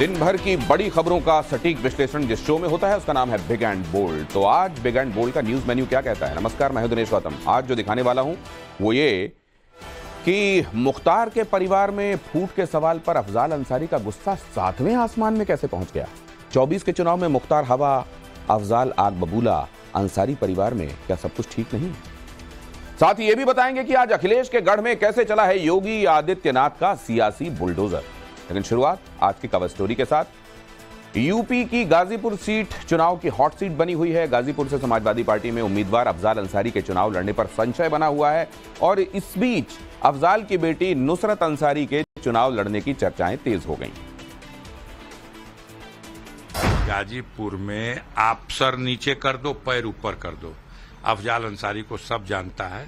दिन भर की बड़ी खबरों का सटीक विश्लेषण जिस शो में होता है उसका नाम है बिग एंड बोल्ड। तो आज बिग एंड बोल्ड का न्यूज मेन्यू क्या कहता है। नमस्कार, मैं हूं दिनेश गौतम। आज जो दिखाने वाला हूं वो ये कि मुख्तार के परिवार में फूट के सवाल पर अफजाल अंसारी का गुस्सा 7वें आसमान में कैसे पहुंच गया। 24 के चुनाव में मुख्तार हवा, अफजाल आग बबूला, अंसारी परिवार में क्या सब कुछ ठीक नहीं। साथ ही ये भी बताएंगे कि आज अखिलेश के गढ़ में कैसे चला है योगी आदित्यनाथ का सियासी बुलडोजर। लेकिन शुरुआत आज की कवर स्टोरी के साथ। यूपी की गाजीपुर सीट चुनाव की हॉट सीट बनी हुई है। गाजीपुर से समाजवादी पार्टी में उम्मीदवार अफजाल अंसारी के चुनाव लड़ने पर संशय बना हुआ है और इस बीच अफजाल की बेटी नुसरत अंसारी के चुनाव लड़ने की चर्चाएं तेज हो गईं। गाजीपुर में आप सर नीचे कर दो, पैर ऊपर कर दो, अफजाल अंसारी को सब जानता है।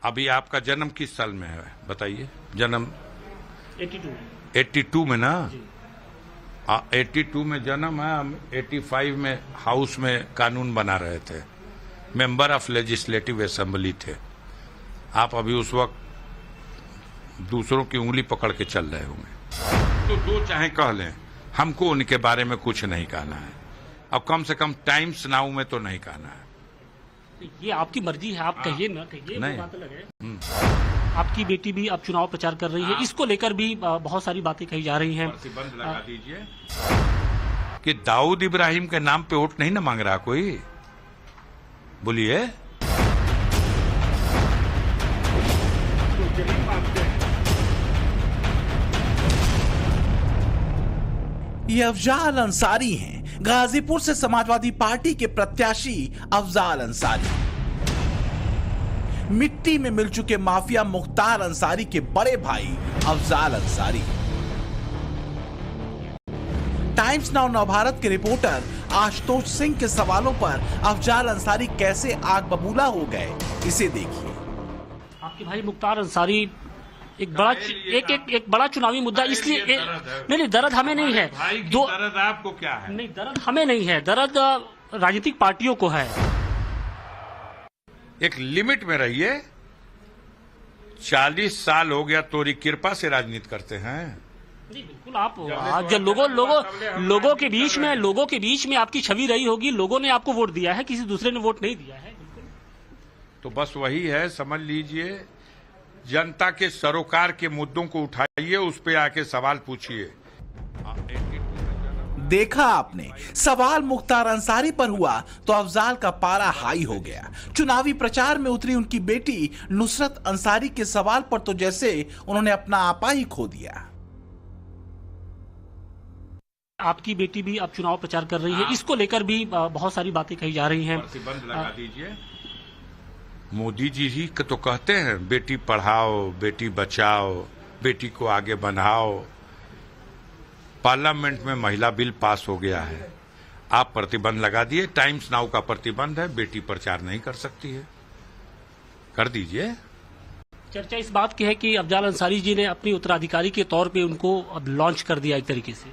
अभी आपका जन्म किस साल में है बताइए। जन्म 82 में ना। 82 में जन्म है। हम 85 में हाउस में कानून बना रहे थे, मेंबर ऑफ लेजिस्लेटिव असेंबली थे। आप अभी उस वक्त दूसरों की उंगली पकड़ के चल रहे होंगे। तो दो चाहे कह लें, हमको उनके बारे में कुछ नहीं कहना है। अब कम से कम टाइम्स नाउ में तो नहीं कहना है। ये आपकी मर्जी है, आप कहिए ना कहिए, नहीं। बात अलग है। आपकी बेटी भी अब चुनाव प्रचार कर रही है, इसको लेकर भी बहुत सारी बातें कही जा रही हैं। प्रतिबंध लगा दीजिए कि दाऊद इब्राहिम के नाम पे वोट नहीं ना मांग रहा कोई। बोलिए। ये अफजाल अंसारी हैं, गाजीपुर से समाजवादी पार्टी के प्रत्याशी अफजाल अंसारी। मिट्टी में मिल चुके माफिया मुख्तार अंसारी के बड़े भाई अफजाल अंसारी। टाइम्स नाउ नवभारत के रिपोर्टर आशुतोष सिंह के सवालों पर अफजाल अंसारी कैसे आग बबूला हो गए, इसे देखिए। आपके भाई मुख्तार अंसारी एक बड़ा चुनावी मुद्दा, इसलिए नहीं दर्द हमें नहीं है। दर्द आपको क्या है? नहीं, दर्द हमें नहीं है, दर्द राजनीतिक पार्टियों को है। एक लिमिट में रहिए। 40 साल हो गया तोरी कृपा से राजनीति करते हैं। नहीं, बिल्कुल। आप जब लोगों के बीच में आपकी छवि रही होगी, लोगों ने आपको वोट दिया है, किसी दूसरे ने वोट नहीं दिया है। बिल्कुल। तो बस वही है, समझ लीजिए। जनता के सरोकार के मुद्दों को उठाइए, उस पे आके सवाल पूछिए। देखा आपने, सवाल मुख्तार अंसारी पर हुआ तो अफजाल का पारा हाई हो गया। चुनावी प्रचार में उतरी उनकी बेटी नुसरत अंसारी के सवाल पर तो जैसे उन्होंने अपना आपा ही खो दिया। आपकी बेटी भी अब चुनाव प्रचार कर रही है, इसको लेकर भी बहुत सारी बातें कही जा रही हैं। प्रतिबंध लगा दीजिए। मोदी जी ही तो कहते हैं बेटी पढ़ाओ, बेटी बचाओ, बेटी को आगे बढ़ाओ। पार्लियामेंट में महिला बिल पास हो गया है, आप प्रतिबंध लगा दिए। टाइम्स नाउ का प्रतिबंध है, बेटी प्रचार नहीं कर सकती है, कर दीजिए। चर्चा इस बात की है कि अफजाल अंसारी जी ने अपनी उत्तराधिकारी के तौर पे उनको अब लॉन्च कर दिया एक तरीके से।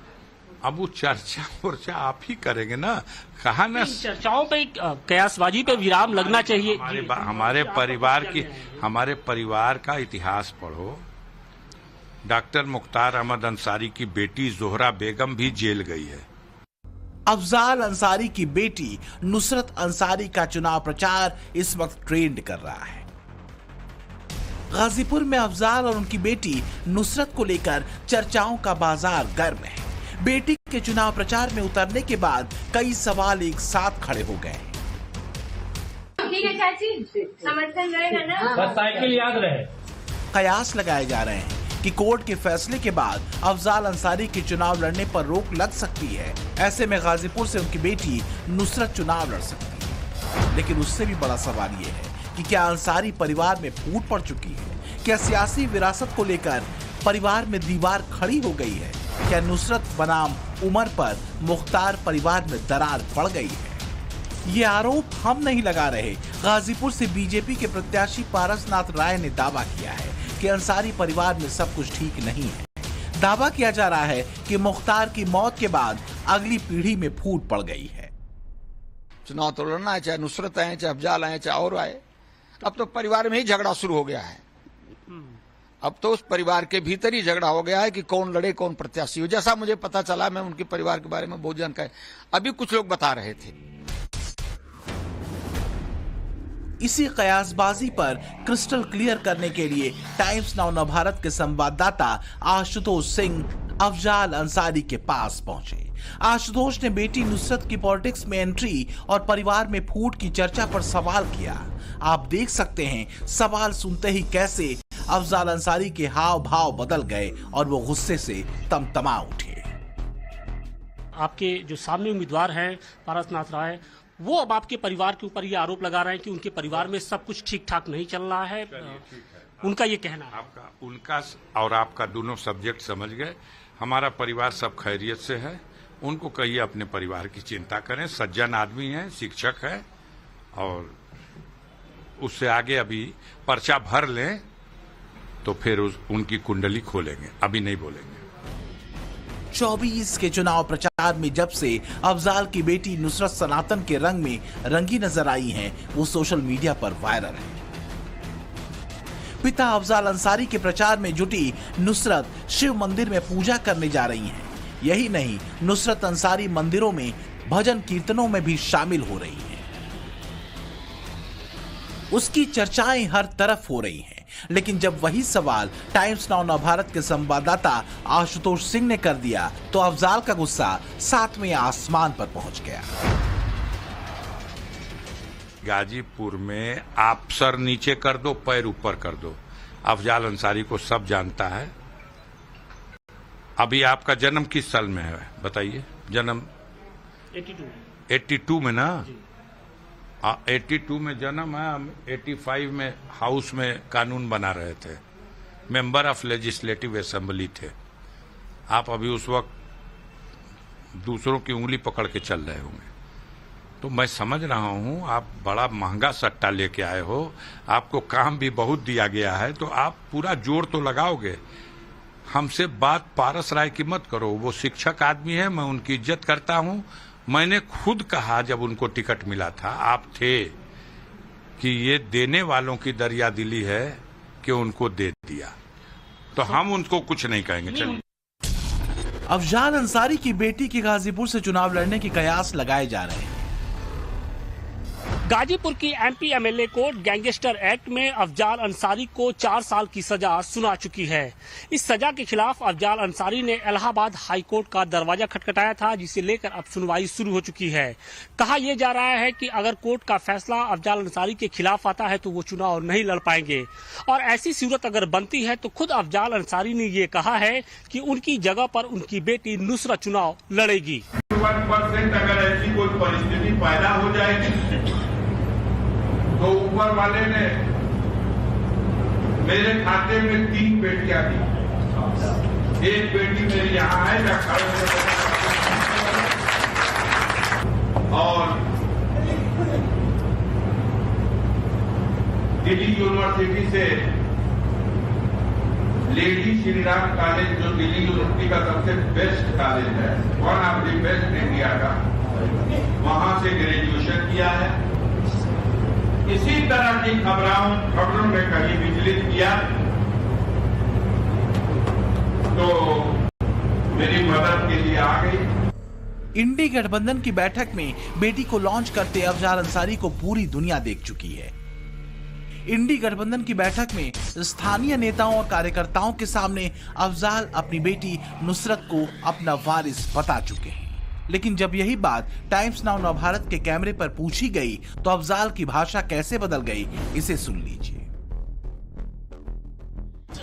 अब वो चर्चा आप ही करेंगे ना। कहा ना, चर्चाओं पे कयासबाजी पे विराम लगना चाहिए। हमारे परिवार का इतिहास पढ़ो। डॉक्टर मुख्तार अहमद अंसारी की बेटी जोहरा बेगम भी जेल गई है। अफजाल अंसारी की बेटी नुसरत अंसारी का चुनाव प्रचार इस वक्त ट्रेंड कर रहा है। गाजीपुर में अफजाल और उनकी बेटी नुसरत को लेकर चर्चाओं का बाजार गर्म है। बेटी के चुनाव प्रचार में उतरने के बाद कई सवाल एक साथ खड़े हो गए। ठीक है चाची, समर्थन रहेगा ना, बस साइकिल याद रहे। कयास लगाए जा रहे हैं कि कोर्ट के फैसले के बाद अफजाल अंसारी के चुनाव लड़ने पर रोक लग सकती है। ऐसे में गाजीपुर से उनकी बेटी नुसरत चुनाव लड़ सकती है। लेकिन उससे भी बड़ा सवाल यह है कि क्या अंसारी परिवार में फूट पड़ चुकी है? क्या सियासी विरासत को लेकर परिवार में दीवार खड़ी हो गई है? क्या नुसरत बनाम उमर पर मुख्तार परिवार में दरार पड़ गई है? ये आरोप हम नहीं लगा रहे। गाजीपुर से बीजेपी के प्रत्याशी पारसनाथ राय ने दावा किया है कि अंसारी परिवार में सब कुछ ठीक नहीं है। दावा किया जा रहा है कि मुख्तार की मौत के बाद अगली पीढ़ी में फूट पड़ गई है। चुनाव तो लड़ना है, चाहे नुसरत आए, चाहे अफजाल आए, चाहे और आए। अब तो परिवार में ही झगड़ा शुरू हो गया है। अब तो उस परिवार के भीतर ही झगड़ा हो गया है कि कौन लड़े कौन प्रत्याशी हो। जैसा मुझे पता चला, मैं उनके परिवार के बारे में बहुत जानकारी अभी कुछ लोग बता रहे थे। इसी कयासबाजी पर क्रिस्टल क्लियर करने के लिए टाइम्स नाउ नवभारत के संवाददाता आशुतोष सिंह अफजाल अंसारी के पास पहुंचे। आशुतोष ने बेटी नुसरत की पॉलिटिक्स में एंट्री और परिवार में फूट की चर्चा पर सवाल किया। आप देख सकते हैं सवाल सुनते ही कैसे अफजाल अंसारी के हाव भाव बदल गए और वो गुस्से से तमतमा उठे। आपके जो सामने उम्मीदवार हैं पारसनाथ राय, वो अब आपके परिवार के ऊपर ये आरोप लगा रहे हैं कि उनके परिवार में सब कुछ ठीक ठाक नहीं चल रहा है। उनका ये कहना है। आपका उनका और आपका दोनों सब्जेक्ट समझ गए। हमारा परिवार सब खैरियत से है। उनको कहिए अपने परिवार की चिंता करें। सज्जन आदमी है, शिक्षक है, और उससे आगे अभी पर्चा भर लें तो फिर उनकी कुंडली खोलेंगे, अभी नहीं बोलेंगे। 24 के चुनाव प्रचार में जब से अफजाल की बेटी नुसरत सनातन के रंग में रंगी नजर आई हैं, वो सोशल मीडिया पर वायरल है। पिता अफजाल अंसारी के प्रचार में जुटी नुसरत शिव मंदिर में पूजा करने जा रही हैं। यही नहीं, नुसरत अंसारी मंदिरों में भजन कीर्तनों में भी शामिल हो रही हैं। उसकी चर्चाएं हर तरफ हो रही हैं। लेकिन जब वही सवाल टाइम्स नाउ नवभारत के संवाददाता आशुतोष सिंह ने कर दिया तो अफजाल का गुस्सा 7वें आसमान पर पहुंच गया। गाजीपुर में आप सर नीचे कर दो, पैर ऊपर कर दो। अफजाल अंसारी को सब जानता है। अभी आपका जन्म किस साल में है बताइए? जन्म 82 में ना? 82 में जन्म है। हम 85 में हाउस में कानून बना रहे थे, मेंबर ऑफ लेजिस्लेटिव असेंबली थे। आप अभी उस वक्त दूसरों की उंगली पकड़ के चल रहे होंगे। तो मैं समझ रहा हूं आप बड़ा महंगा सट्टा लेके आए हो, आपको काम भी बहुत दिया गया है, तो आप पूरा जोर तो लगाओगे। हमसे बात पारस राय की मत करो। वो शिक्षक आदमी है, मैं उनकी इज्जत करता हूं। मैंने खुद कहा जब उनको टिकट मिला था, आप थे, कि ये देने वालों की दरिया दिली है कि उनको दे दिया, तो हम उनको कुछ नहीं कहेंगे। चलिए। अफजाल अंसारी की बेटी के गाजीपुर से चुनाव लड़ने की कयास लगाए जा रहे हैं। गाजीपुर की MP MLA court gangster act में अफजाल अंसारी को 4 साल की सजा सुना चुकी है। इस सजा के खिलाफ अफजाल अंसारी ने इलाहाबाद हाई कोर्ट का दरवाजा खटखटाया था, जिसे लेकर अब सुनवाई शुरू हो चुकी है। कहा यह जा रहा है कि अगर कोर्ट का फैसला अफजाल अंसारी के खिलाफ आता है तो वो चुनाव नहीं लड़ पाएंगे, और ऐसी सूरत अगर बनती है तो खुद अफजाल अंसारी ने ये कहा है कि उनकी जगह पर उनकी बेटी नुसरत चुनाव लड़ेगी। 1% अगर ऐसी कोई परिस्थिति पैदा हो जाएगी तो ऊपर वाले ने मेरे खाते में 3 बेटियां दी। एक बेटी मेरी यहाँ है और दिल्ली यूनिवर्सिटी से लेडी श्रीराम कॉलेज, जो दिल्ली यूनिवर्सिटी का सबसे बेस्ट कॉलेज है, one of the best India का, वहां से ग्रेजुएशन किया है। इसी तरह की खबरों में कहीं विचलित किया तो मेरी मदद के लिए आ गई। इंडी गठबंधन की बैठक में बेटी को लॉन्च करते अफजाल अंसारी को पूरी दुनिया देख चुकी है। इंडी गठबंधन की बैठक में स्थानीय नेताओं और कार्यकर्ताओं के सामने अफजाल अपनी बेटी नुसरत को अपना वारिस बता चुके हैं। लेकिन जब यही बात टाइम्स नाउ नवभारत के कैमरे पर पूछी गई तो अफजाल की भाषा कैसे बदल गई, इसे सुन लीजिए।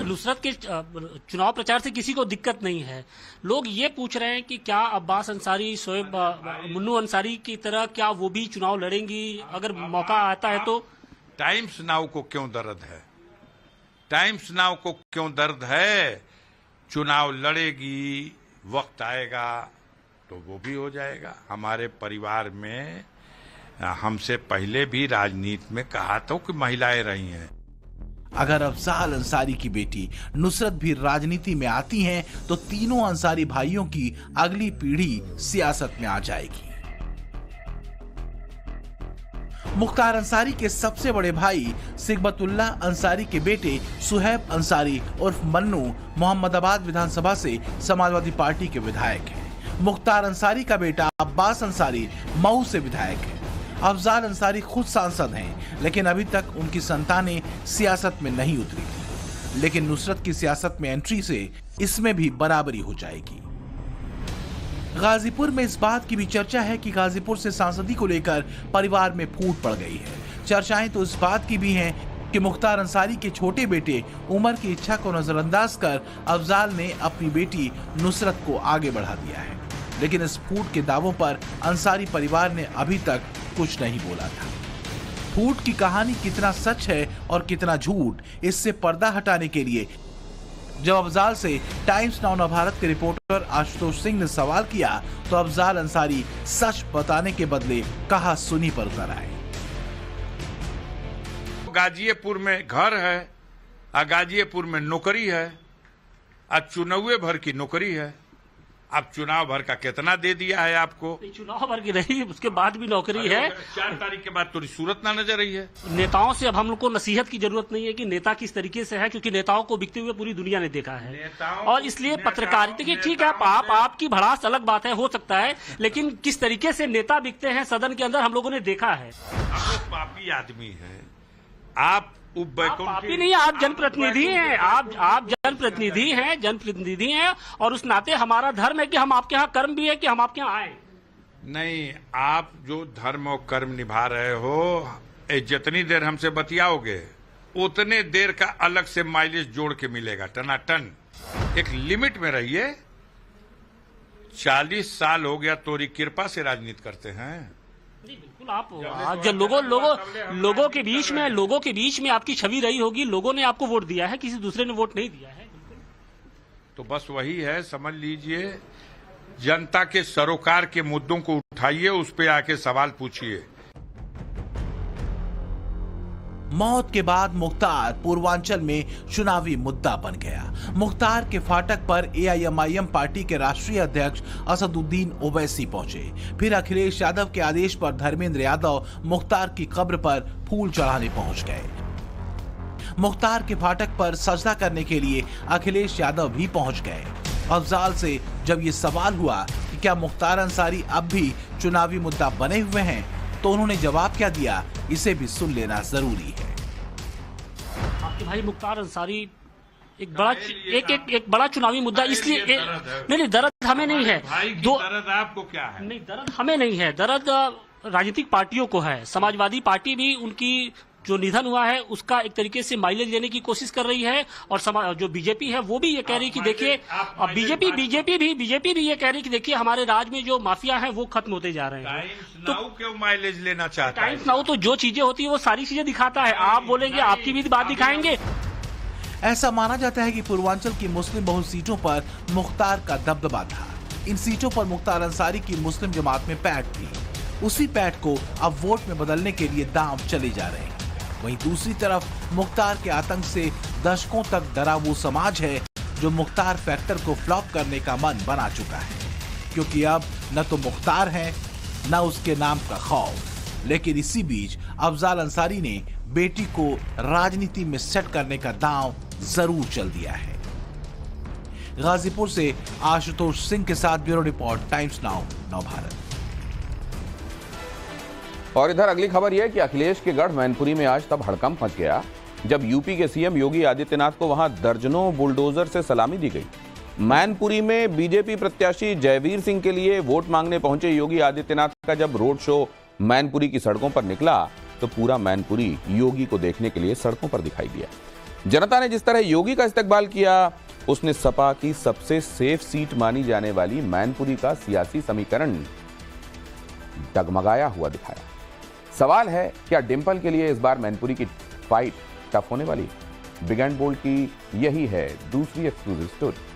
नुसरत के चुनाव प्रचार से किसी को दिक्कत नहीं है। लोग ये पूछ रहे हैं कि क्या अब्बास अंसारी, शोएब, मुन्नू अंसारी की तरह क्या वो भी चुनाव लड़ेंगी अगर मौका आता है तो? टाइम्स नाउ को क्यों दर्द है? टाइम्स नाउ को क्यों दर्द है? चुनाव लड़ेगी, वक्त आएगा तो वो भी हो जाएगा। हमारे परिवार में हमसे पहले भी राजनीति में कहा था कि महिलाएं रही हैं। अगर अफजाल अंसारी की बेटी नुसरत भी राजनीति में आती हैं तो तीनों अंसारी भाइयों की अगली पीढ़ी सियासत में आ जाएगी। मुख्तार अंसारी के सबसे बड़े भाई सिगबतुल्लाह अंसारी के बेटे सुहैब अंसारी उर्फ मन्नू मोहम्मदाबाद विधानसभा से समाजवादी पार्टी के विधायक हैं। मुख्तार अंसारी का बेटा अब्बास अंसारी मऊ से विधायक है। अफजाल अंसारी खुद सांसद हैं, लेकिन अभी तक उनकी संतानें सियासत में नहीं उतरी थी। लेकिन नुसरत की सियासत में एंट्री से इसमें भी बराबरी हो जाएगी। गाजीपुर में इस बात की भी चर्चा है कि गाजीपुर से सांसदी को लेकर परिवार में फूट पड़ गई है। चर्चाएं तो इस बात की भी हैं कि मुख्तार अंसारी के छोटे बेटे उमर की इच्छा को नजरअंदाज कर अफजाल ने अपनी बेटी नुसरत को आगे बढ़ा दिया है। लेकिन इस फूट के दावों पर अंसारी परिवार ने अभी तक कुछ नहीं बोला था। फूट की कहानी कितना सच है और कितना झूठ, इससे पर्दा हटाने के लिए जब अफजाल से टाइम्स नाउ नवभारत के रिपोर्टर आशुतोष सिंह ने सवाल किया तो अफजाल अंसारी सच बताने के बदले कहा सुनी पर उतर आए। गाजियापुर में घर है, गाजियापुर में नौकरी है, आज चुनाव भर की नौकरी है। अब चुनाव भर का कितना दे दिया है आपको? चुनाव भर की रही, उसके बाद भी नौकरी है। 4 तारीख के बाद थोड़ी सूरत ना नजर रही है। नेताओं से अब हम लोग को नसीहत की जरूरत नहीं है कि नेता किस तरीके से है, क्योंकि नेताओं को बिकते हुए पूरी दुनिया ने देखा है। और इसलिए पत्रकारिता की ठीक है, आपकी भड़ास अलग बात है, हो सकता है, लेकिन किस तरीके से नेता बिकते हैं सदन के अंदर हम लोगों ने देखा है। हम लोग पापी आदमी है। आप पापी नहीं, आप जनप्रतिनिधि हैं, आप जनप्रतिनिधि हैं और उस नाते हमारा धर्म है कि हम आपके यहाँ कर्म भी है कि हम आपके यहाँ आए। नहीं, आप जो धर्म और कर्म निभा रहे हो, जितनी देर हमसे बतियाओगे उतने देर का अलग से माइलेज जोड़ के मिलेगा, टनाटन। एक लिमिट में रहिए। 40 साल हो गया तोरी कृपा से राजनीति करते हैं। बिल्कुल, आप जब लोगों के बीच में आपकी छवि रही होगी, लोगों ने आपको वोट दिया है, किसी दूसरे ने वोट नहीं दिया है। तो बस वही है, समझ लीजिए। जनता के सरोकार के मुद्दों को उठाइए, उस पे आके सवाल पूछिए। मौत के बाद मुख्तार पूर्वांचल में चुनावी मुद्दा बन गया। मुख्तार के फाटक पर एआईएमआईएम पार्टी के राष्ट्रीय अध्यक्ष असदुद्दीन ओवैसी पहुंचे। फिर अखिलेश यादव के आदेश पर धर्मेंद्र यादव मुख्तार की कब्र पर फूल चढ़ाने पहुंच गए। मुख्तार के फाटक पर सजदा करने के लिए अखिलेश यादव भी पहुंच गए। अफजाल से जब ये सवाल हुआ कि क्या मुख्तार अंसारी अब भी चुनावी मुद्दा बने हुए हैं, तो उन्होंने जवाब क्या दिया, इसे भी सुन लेना जरूरी है। आपके भाई मुख्तार अंसारी एक बड़ा चुनावी मुद्दा, इसलिए नहीं, दर्द हमें नहीं है। दर्द आपको क्या है? नहीं, दर्द हमें नहीं है, दर्द राजनीतिक पार्टियों को है। समाजवादी पार्टी भी उनकी जो निधन हुआ है उसका एक तरीके से माइलेज लेने की कोशिश कर रही है, और जो बीजेपी है वो भी ये कह रही कि देखिए, बीजेपी भी ये कह रही कि देखिए हमारे राज्य में जो माफिया है वो खत्म होते जा रहे हैं। टाइम्स नाउ क्यों माइलेज लेना चाहता है? टाइम्स नाउ तो जो चीजें होती है वो सारी चीजें दिखाता है। आप बोलेंगे, आपकी भी बात दिखाएंगे। ऐसा माना जाता है कि पूर्वांचल की मुस्लिम बहुल सीटों पर मुख्तार का दबदबा था। इन सीटों पर मुख्तार अंसारी की मुस्लिम जमात में पैठ थी। उसी पैठ को अब वोट में बदलने के लिए दांव चले जा रहे हैं। वहीं दूसरी तरफ मुख्तार के आतंक से दशकों तक डरा वो समाज है जो मुख्तार फैक्टर को फ्लॉप करने का मन बना चुका है, क्योंकि अब न तो मुख्तार है न उसके नाम का खौफ। लेकिन इसी बीच अफजाल अंसारी ने बेटी को राजनीति में सेट करने का दांव जरूर चल दिया है। गाजीपुर से आशुतोष सिंह के साथ bureau report, times now Navbharat. और इधर अगली खबर यह कि अखिलेश के गढ़ मैनपुरी में आज तब हड़कंप मच गया जब यूपी के सीएम योगी आदित्यनाथ को वहां दर्जनों बुलडोजर से सलामी दी गई। मैनपुरी में बीजेपी प्रत्याशी जयवीर सिंह के लिए वोट मांगने पहुंचे योगी आदित्यनाथ का जब रोड शो मैनपुरी की सड़कों पर निकला तो पूरा मैनपुरी योगी को देखने के लिए सड़कों पर दिखाई दिया। जनता ने जिस तरह योगी का इस्तकबाल किया, उसने सपा की सबसे सेफ सीट मानी जाने वाली मैनपुरी का सियासी समीकरण डगमगाया हुआ दिखाया। सवाल है, क्या डिंपल के लिए इस बार मैनपुरी की फाइट टफ होने वाली? बिग एंड बोल्ड की यही है दूसरी एक्सक्लूसिव स्टोरी।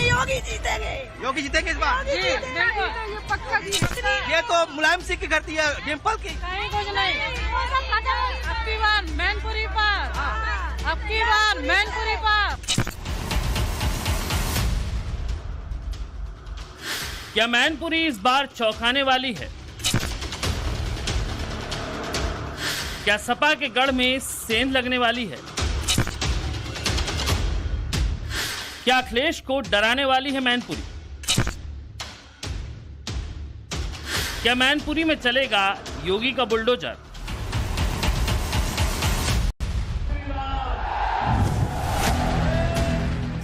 योगी योगी जीतेंगे। योगी जीतेंगे इस बार? जी बिल्कुल, ये पक्का जीतेंगे। ये तो मुलायम सिंह की करती है, डिम्पल की कहीं कुछ नहीं। अब की बार मैनपुरी पर, अब की बार मैनपुरी पर। क्या मैनपुरी इस बार चौंकाने वाली है? क्या सपा के गढ़ में सेंध लगने वाली है? क्या अखिलेश को डराने वाली है मैनपुरी? क्या मैनपुरी में चलेगा योगी का बुलडोजर?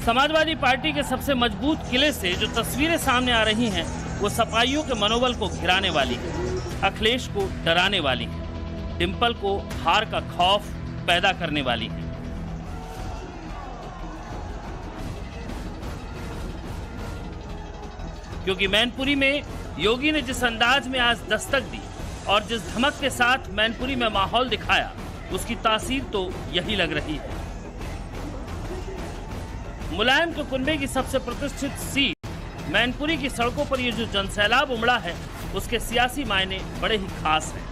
समाजवादी पार्टी के सबसे मजबूत किले से जो तस्वीरें सामने आ रही हैं, वो सपाइयों के मनोबल को गिराने वाली है, अखिलेश को डराने वाली है, डिम्पल को हार का खौफ पैदा करने वाली है। क्योंकि मैनपुरी में योगी ने जिस अंदाज में आज दस्तक दी और जिस धमक के साथ मैनपुरी में माहौल दिखाया, उसकी तासीर तो यही लग रही है। मुलायम के कुनबे की सबसे प्रतिष्ठित सीट मैनपुरी की सड़कों पर ये जो जनसैलाब उमड़ा है, उसके सियासी मायने बड़े ही खास हैं।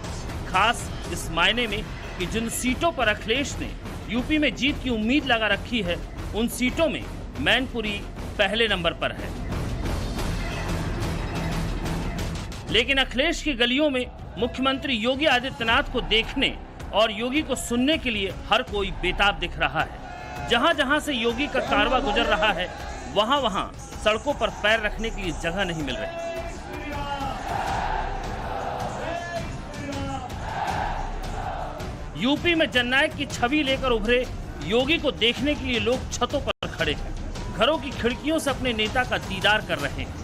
खास इस मायने में कि जिन सीटों पर अखिलेश ने यूपी में जीत की उम्मीद लगा रखी है, उन सीटों में मैनपुरी पहले नंबर पर है। लेकिन अखिलेश की गलियों में मुख्यमंत्री योगी आदित्यनाथ को देखने और योगी को सुनने के लिए हर कोई बेताब दिख रहा है। जहां जहां से योगी का कारवा गुजर रहा है, वहां वहां सड़कों पर पैर रखने के लिए जगह नहीं मिल रही। यूपी में जननायक की छवि लेकर उभरे योगी को देखने के लिए लोग छतों पर खड़े हैं, घरों की खिड़कियों से अपने नेता का दीदार कर रहे हैं।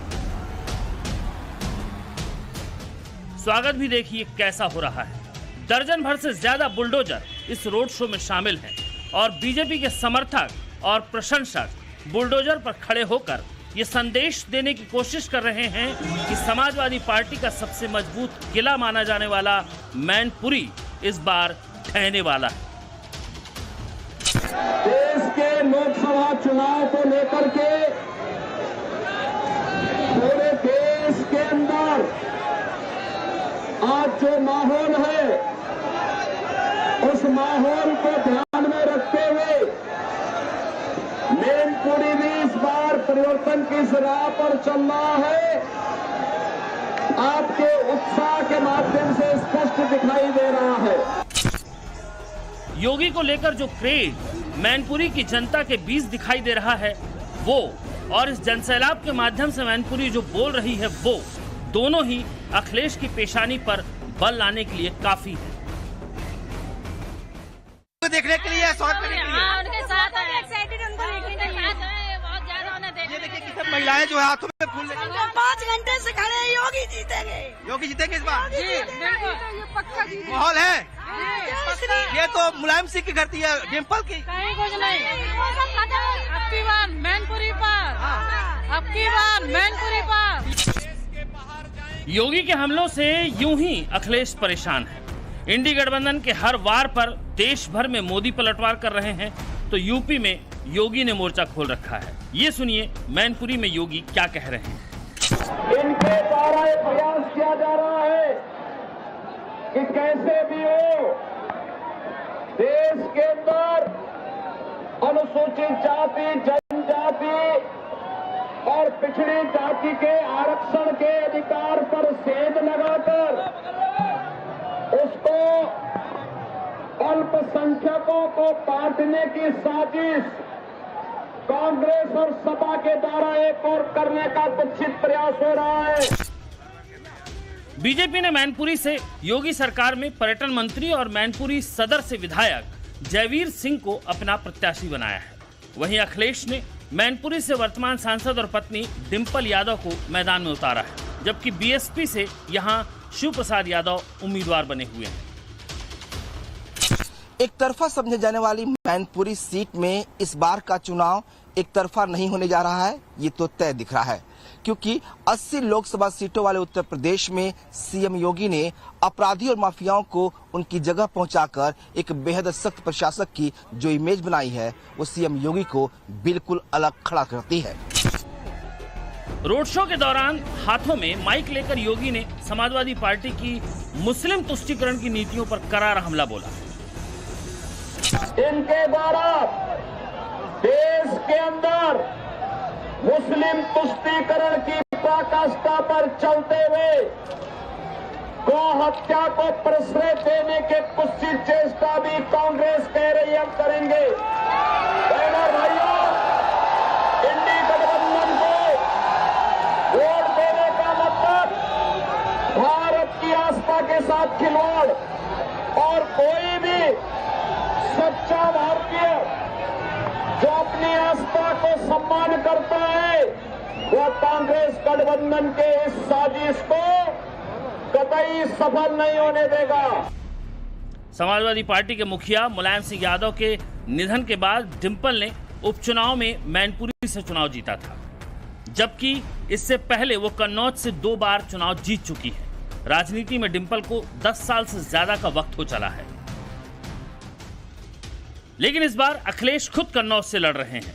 स्वागत भी देखिए कैसा हो रहा है। दर्जन भर से ज्यादा बुलडोजर इस रोड शो में शामिल हैं और बीजेपी के समर्थक और प्रशंसक बुलडोजर पर खड़े होकर ये संदेश देने की कोशिश कर रहे हैं कि समाजवादी पार्टी का सबसे मजबूत किला माना जाने वाला मैनपुरी इस बार ढहने वाला है। देश के लोकसभा चुनाव को लेकर के पूरे देश के अंदर आज जो माहौल है, उस माहौल को ध्यान में रखते हुए मैनपुरी भी इस बार परिवर्तन की राह पर चल रहा है। आपके उत्साह के माध्यम से स्पष्ट दिखाई दे रहा है। योगी को लेकर जो क्रेज मैनपुरी की जनता के बीच दिखाई दे रहा है, वो और इस जनसैलाब के माध्यम से मैनपुरी जो बोल रही है, वो दोनों ही अखिलेश की पेशानी पर बल लाने के लिए काफी है। देखने के लिए, स्वागत करने के लिए उनके साथ एक्साइटेड, उनको देखने के लिए बहुत ज्यादा उन्हें देखने। ये देखिए कितने महिलाएं जो है हाथों में फूल लेकर 5 घंटे से खड़े हैं, योगी जीतेंगे। योगी जीतेंगे इस बार? जी बिल्कुल, ये पक्का जीतेंगे। माहौल है। ये तो मुलायम सिंह की करती है, डिम्पल की कहीं कुछ नहीं। अब की बार मैनपुरी पर, अब की बार मैनपुरी पर। योगी के हमलों से यूं ही अखिलेश परेशान है। इंडी गठबंधन के हर वार पर देश भर में मोदी पलटवार कर रहे हैं, तो यूपी में योगी ने मोर्चा खोल रखा है। ये सुनिए मैनपुरी में योगी क्या कह रहे हैं। इनके द्वारा एक प्रयास किया जा रहा है कि कैसे भी हो देश के अंदर अनुसूचित जाति, जनजाति और पिछड़ी जाति के आरक्षण के अधिकार पर सेंध लगाकर उसको अल्पसंख्यकों को बांटने की साजिश कांग्रेस और सपा के द्वारा एक और करने का कुत्सित प्रयास हो रहा है। बीजेपी ने मैनपुरी से योगी सरकार में पर्यटन मंत्री और मैनपुरी सदर से विधायक जयवीर सिंह को अपना प्रत्याशी बनाया है। वहीं अखिलेश ने मैनपुरी से वर्तमान सांसद और पत्नी डिम्पल यादव को मैदान में उतारा है, जबकि बीएसपी से यहां शिव प्रसाद यादव उम्मीदवार बने हुए हैं। एक तरफा समझे जाने वाली मैनपुरी सीट में इस बार का चुनाव एक तरफा नहीं होने जा रहा है, ये तो तय दिख रहा है, क्योंकि 80 लोकसभा सीटों वाले उत्तर प्रदेश में सीएम योगी ने अपराधी और माफियाओं को उनकी जगह पहुंचाकर एक बेहद सख्त प्रशासक की जो इमेज बनाई है, वो सीएम योगी को बिल्कुल अलग खड़ा करती है। रोड शो के दौरान हाथों में माइक लेकर योगी ने समाजवादी पार्टी की मुस्लिम तुष्टीकरण की नीतियों पर करारा हमला बोला। इनके द्वारा देश के अंदर मुस्लिम तुष्टीकरण की पराकाष्ठा पर चलते हुए गौ हत्या को प्रश्रय देने के कुत्सित चेष्टा भी कांग्रेस कह रही है हम करेंगे। बहनों भाइयों, इंडी गठबंधन को वोट देने का मतलब भारत की आस्था के साथ खिलवाड़, और कोई भी सच्चा भारतीय जो अपनी आस्था को सम्मान करता है वह कांग्रेस गठबंधन के इस साजिश को कतई सफल नहीं होने देगा। समाजवादी पार्टी के मुखिया मुलायम सिंह यादव के निधन के बाद डिंपल ने उपचुनाव में मैनपुरी से चुनाव जीता था, जबकि इससे पहले वो कन्नौज से 2 बार चुनाव जीत चुकी है। राजनीति में डिंपल को 10 साल से ज्यादा का वक्त हो चला है, लेकिन इस बार अखिलेश खुद कन्नौज से लड़ रहे हैं।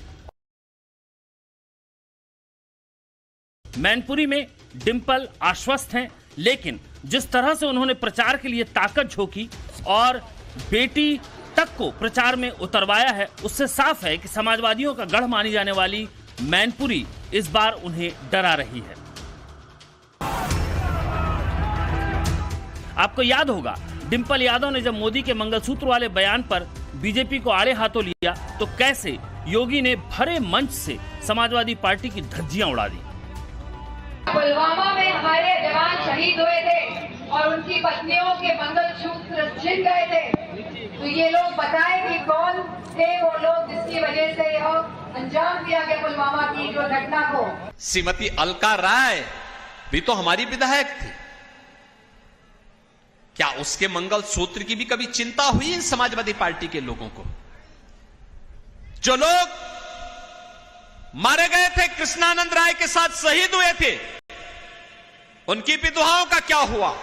मैनपुरी में डिंपल आश्वस्त हैं, लेकिन जिस तरह से उन्होंने प्रचार के लिए ताकत झोंकी और बेटी तक को प्रचार में उतरवाया है, उससे साफ है कि समाजवादियों का गढ़ मानी जाने वाली मैनपुरी इस बार उन्हें डरा रही है। आपको याद होगा, डिंपल यादव ने जब मोदी के मंगलसूत्र वाले बयान पर बीजेपी को आड़े हाथों लिया तो कैसे योगी ने भरे मंच से समाजवादी पार्टी की धज्जियां उड़ा दी। पुलवामा में हमारे जवान शहीद हुए थे और उनकी पत्नियों के मंगलसूत्र छिन गए थे, तो ये लोग बताएं कि कौन थे वो लोग जिसकी वजह से यह अंजाम दिया गया पुलवामा की जो घटना को। श्रीमती अलका राय भी तो हमारी विधायक थी, क्या उसके मंगलसूत्र की भी कभी चिंता हुई इन समाजवादी पार्टी के लोगों को? जो लोग मारे गए थे, कृष्णानंद राय के साथ शहीद हुए थे, उनकी विधवाओं का क्या हुआ?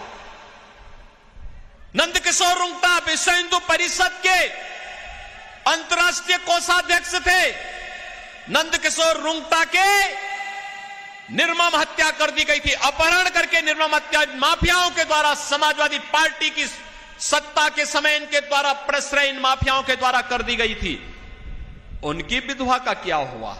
नंदकिशोर रुंगटा विश्व हिंदू परिषद के अंतर्राष्ट्रीय कोषाध्यक्ष थे। नंदकिशोर रुंगटा के निर्मम हत्या कर दी गई थी, अपहरण करके निर्मम हत्या माफियाओं के द्वारा, समाजवादी पार्टी की सत्ता के समय इनके द्वारा प्रश्रय इन माफियाओं के द्वारा कर दी गई थी। उनकी विधवा का क्या हुआ?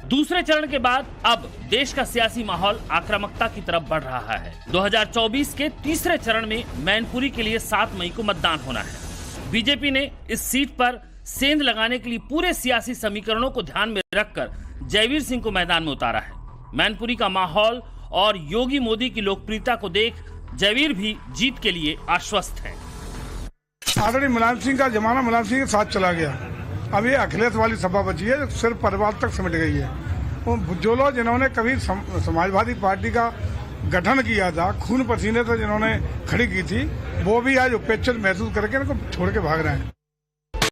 दूसरे चरण के बाद अब देश का सियासी माहौल आक्रामकता की तरफ बढ़ रहा है। 2024 के तीसरे चरण में मैनपुरी के लिए 7 मई को मतदान होना है। बीजेपी ने इस सीट पर सेंध लगाने के लिए पूरे सियासी समीकरणों को ध्यान में रखकर जयवीर सिंह को मैदान में उतारा है। मैनपुरी का माहौल और योगी मोदी की लोकप्रियता को देख जयवीर भी जीत के लिए आश्वस्त हैं। आदरणीय मुलायम सिंह का जमाना मुलायम सिंह के साथ चला गया, अब ये अखिलेश वाली सभा बची है, सिर्फ परिवार तक सिमट गई है। जो लोग जिन्होंने कभी समाजवादी पार्टी का गठन किया था, खून पसीने से जिन्होंने खड़ी की थी, वो भी आज उपेक्षित महसूस करके इनको छोड़ के भाग रहे हैं।